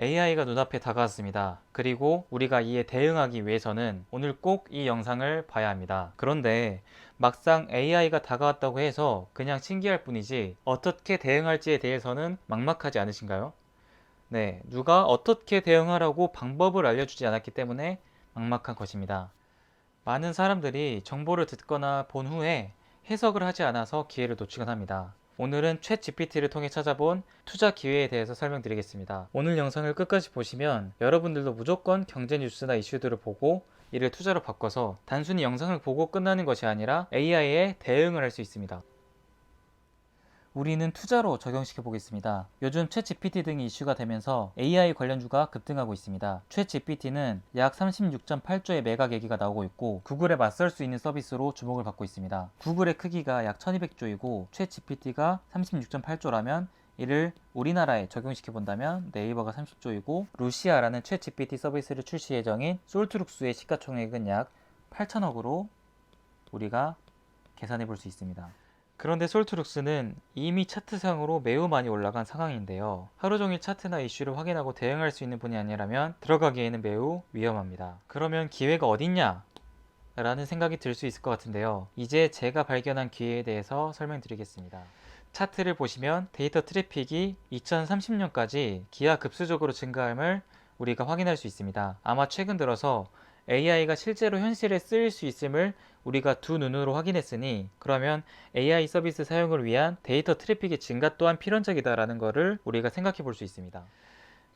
AI가 눈앞에 다가왔습니다. 그리고 우리가 이에 대응하기 위해서는 오늘 꼭 이 영상을 봐야 합니다. 그런데 막상 AI가 다가왔다고 해서 그냥 신기할 뿐이지 어떻게 대응할지에 대해서는 막막하지 않으신가요? 네, 누가 어떻게 대응하라고 방법을 알려주지 않았기 때문에 막막한 것입니다. 많은 사람들이 정보를 듣거나 본 후에 해석을 하지 않아서 기회를 놓치곤 합니다. 오늘은 챗 GPT를 통해 찾아본 투자 기회에 대해서 설명드리겠습니다. 오늘 영상을 끝까지 보시면 여러분들도 무조건 경제 뉴스나 이슈들을 보고 이를 투자로 바꿔서 단순히 영상을 보고 끝나는 것이 아니라 AI에 대응을 할 수 있습니다. 우리는 투자로 적용시켜 보겠습니다. 요즘 챗 GPT 등이 이슈가 되면서 AI 관련주가 급등하고 있습니다. 챗 GPT는 약 36.8조의 매각 얘기가 나오고 있고 구글에 맞설 수 있는 서비스로 주목을 받고 있습니다. 구글의 크기가 약 1200조이고 챗 GPT가 36.8조라면 이를 우리나라에 적용시켜 본다면 네이버가 30조이고 루시아라는 챗 GPT 서비스를 출시 예정인 솔트룩스의 시가총액은 약 8천억으로 우리가 계산해 볼 수 있습니다. 그런데 솔트룩스는 이미 차트상으로 매우 많이 올라간 상황인데요. 하루 종일 차트나 이슈를 확인하고 대응할 수 있는 분이 아니라면 들어가기에는 매우 위험합니다. 그러면 기회가 어딨냐? 라는 생각이 들 수 있을 것 같은데요. 이제 제가 발견한 기회에 대해서 설명드리겠습니다. 차트를 보시면 데이터 트래픽이 2030년까지 기하급수적으로 증가함을 우리가 확인할 수 있습니다. 아마 최근 들어서 AI가 실제로 현실에 쓰일 수 있음을 우리가 두 눈으로 확인했으니 그러면 AI 서비스 사용을 위한 데이터 트래픽의 증가 또한 필연적이다라는 것을 우리가 생각해 볼 수 있습니다.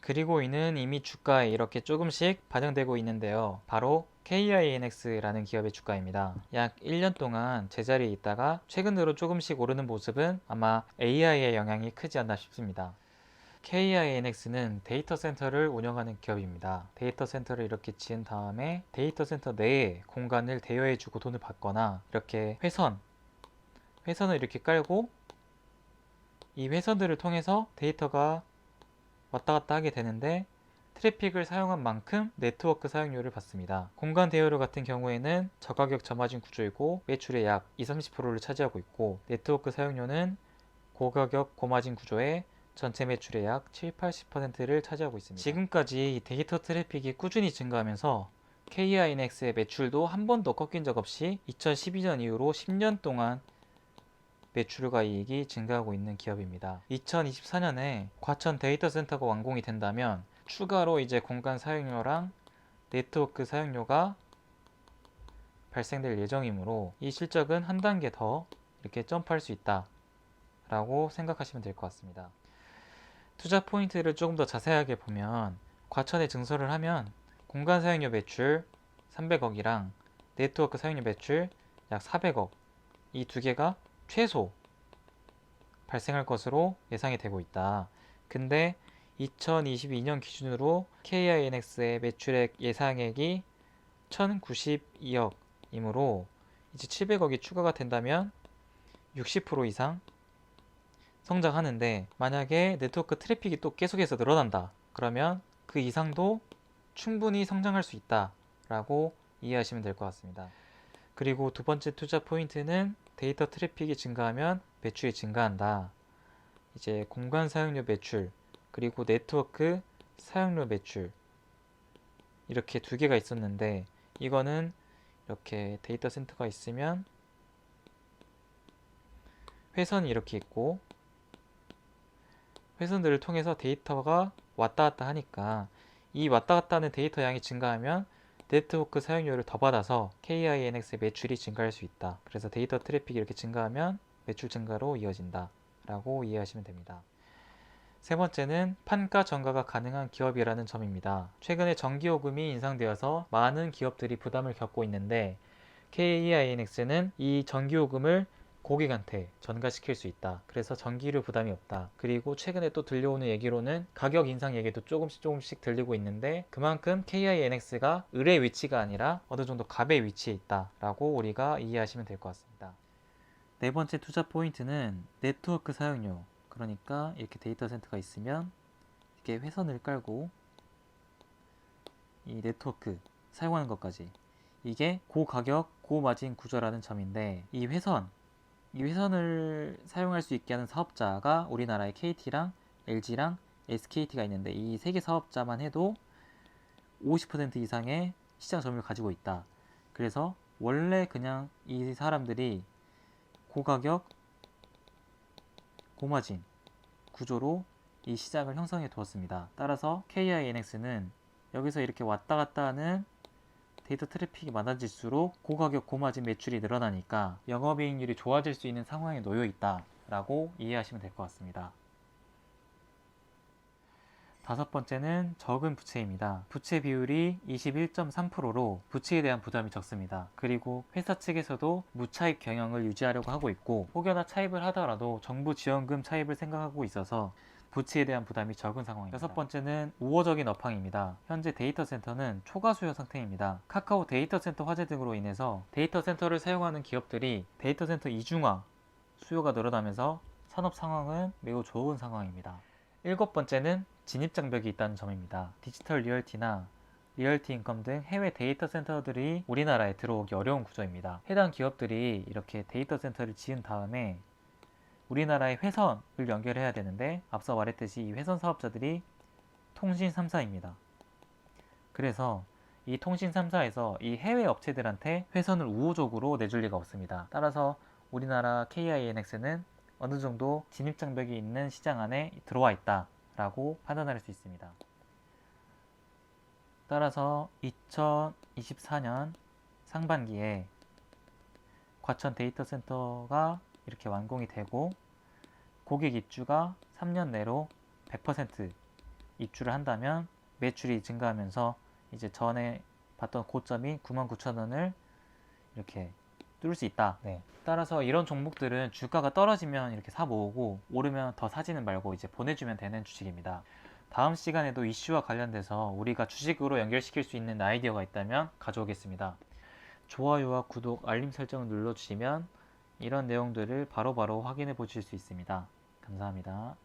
그리고 이는 이미 주가에 이렇게 조금씩 반영되고 있는데요. 바로 KINX라는 기업의 주가입니다. 약 1년 동안 제자리에 있다가 최근 들어 조금씩 오르는 모습은 아마 AI의 영향이 크지 않나 싶습니다. KINX는 데이터 센터를 운영하는 기업입니다. 데이터 센터를 이렇게 지은 다음에 데이터 센터 내에 공간을 대여해주고 돈을 받거나 이렇게 회선을 이렇게 깔고 이 회선들을 통해서 데이터가 왔다 갔다 하게 되는데 트래픽을 사용한 만큼 네트워크 사용료를 받습니다. 공간 대여료 같은 경우에는 저가격 저마진 구조이고 매출의 약 20-30%를 차지하고 있고 네트워크 사용료는 고가격 고마진 구조에 전체 매출의 약 7-80%를 차지하고 있습니다. 지금까지 데이터 트래픽이 꾸준히 증가하면서 KINX의 매출도 한 번도 꺾인 적 없이 2012년 이후로 10년 동안 매출과 이익이 증가하고 있는 기업입니다. 2024년에 과천 데이터 센터가 완공이 된다면 추가로 이제 공간 사용료랑 네트워크 사용료가 발생될 예정이므로 이 실적은 한 단계 더 이렇게 점프할 수 있다 라고 생각하시면 될 것 같습니다. 투자 포인트를 조금 더 자세하게 보면 과천에 증설을 하면 공간 사용료 매출 300억이랑 네트워크 사용료 매출 약 400억 이 두 개가 최소 발생할 것으로 예상이 되고 있다. 근데 2022년 기준으로 KINX의 매출액 예상액이 1092억이므로 이제 700억이 추가가 된다면 60% 이상 성장하는데 만약에 네트워크 트래픽이 또 계속해서 늘어난다. 그러면 그 이상도 충분히 성장할 수 있다 라고 이해하시면 될 것 같습니다. 그리고 두 번째 투자 포인트는 데이터 트래픽이 증가하면 매출이 증가한다. 이제 공간 사용료 매출 그리고 네트워크 사용료 매출 이렇게 두 개가 있었는데 이거는 이렇게 데이터 센터가 있으면 회선이 이렇게 있고 회선들을 통해서 데이터가 왔다 갔다 하니까 이 왔다 갔다 하는 데이터 양이 증가하면 네트워크 사용료를 더 받아서 KINX의 매출이 증가할 수 있다. 그래서 데이터 트래픽이 이렇게 증가하면 매출 증가로 이어진다 라고 이해하시면 됩니다. 세 번째는 판가 전가가 가능한 기업이라는 점입니다. 최근에 전기요금이 인상되어서 많은 기업들이 부담을 겪고 있는데 KINX는 이 전기요금을 고객한테 전가시킬 수 있다. 그래서 전기료 부담이 없다. 그리고 최근에 또 들려오는 얘기로는 가격 인상 얘기도 조금씩 들리고 있는데 그만큼 KINX가 을의 위치가 아니라 어느 정도 갑의 위치에 있다라고 우리가 이해하시면 될 것 같습니다. 네 번째 투자 포인트는 네트워크 사용료. 그러니까 이렇게 데이터 센터가 있으면 이렇게 회선을 깔고 이 네트워크 사용하는 것까지 이게 고가격 고마진 구조라는 점인데 이 회선을 사용할 수 있게 하는 사업자가 우리나라의 KT랑 LG랑 SKT가 있는데 이 세 개 사업자만 해도 50% 이상의 시장 점유율을 가지고 있다. 그래서 원래 그냥 이 사람들이 고가격, 고마진 구조로 이 시장을 형성해 두었습니다. 따라서 KINX는 여기서 이렇게 왔다 갔다 하는 데이터 트래픽이 많아질수록 고가격, 고마진 매출이 늘어나니까 영업이익률이 좋아질 수 있는 상황에 놓여 있다 라고 이해하시면 될 것 같습니다. 다섯 번째는 적은 부채입니다. 부채 비율이 21.3%로 부채에 대한 부담이 적습니다. 그리고 회사 측에서도 무차입 경영을 유지하려고 하고 있고, 혹여나 차입을 하더라도 정부 지원금 차입을 생각하고 있어서 부채에 대한 부담이 적은 상황입니다. 여섯 번째는 우호적인 업황입니다. 현재 데이터 센터는 초과 수요 상태입니다. 카카오 데이터 센터 화재 등으로 인해서 데이터 센터를 사용하는 기업들이 데이터 센터 이중화 수요가 늘어나면서 산업 상황은 매우 좋은 상황입니다. 일곱 번째는 진입 장벽이 있다는 점입니다. 디지털 리얼티나 리얼티 인컴 등 해외 데이터 센터들이 우리나라에 들어오기 어려운 구조입니다. 해당 기업들이 이렇게 데이터 센터를 지은 다음에 우리나라의 회선을 연결해야 되는데, 앞서 말했듯이 이 회선 사업자들이 통신 3사입니다. 그래서 이 통신 3사에서 이 해외 업체들한테 회선을 우호적으로 내줄 리가 없습니다. 따라서 우리나라 KINX는 어느 정도 진입 장벽이 있는 시장 안에 들어와 있다 라고 판단할 수 있습니다. 따라서 2024년 상반기에 과천 데이터 센터가 이렇게 완공이 되고 고객 입주가 3년 내로 100% 입주를 한다면 매출이 증가하면서 이제 전에 봤던 고점인 99,000원을 이렇게 뚫을 수 있다. 네. 따라서 이런 종목들은 주가가 떨어지면 이렇게 사 모으고 오르면 더 사지는 말고 이제 보내주면 되는 주식입니다. 다음 시간에도 이슈와 관련돼서 우리가 주식으로 연결시킬 수 있는 아이디어가 있다면 가져오겠습니다. 좋아요와 구독, 알림 설정을 눌러주시면 이런 내용들을 바로바로 확인해 보실 수 있습니다. 감사합니다.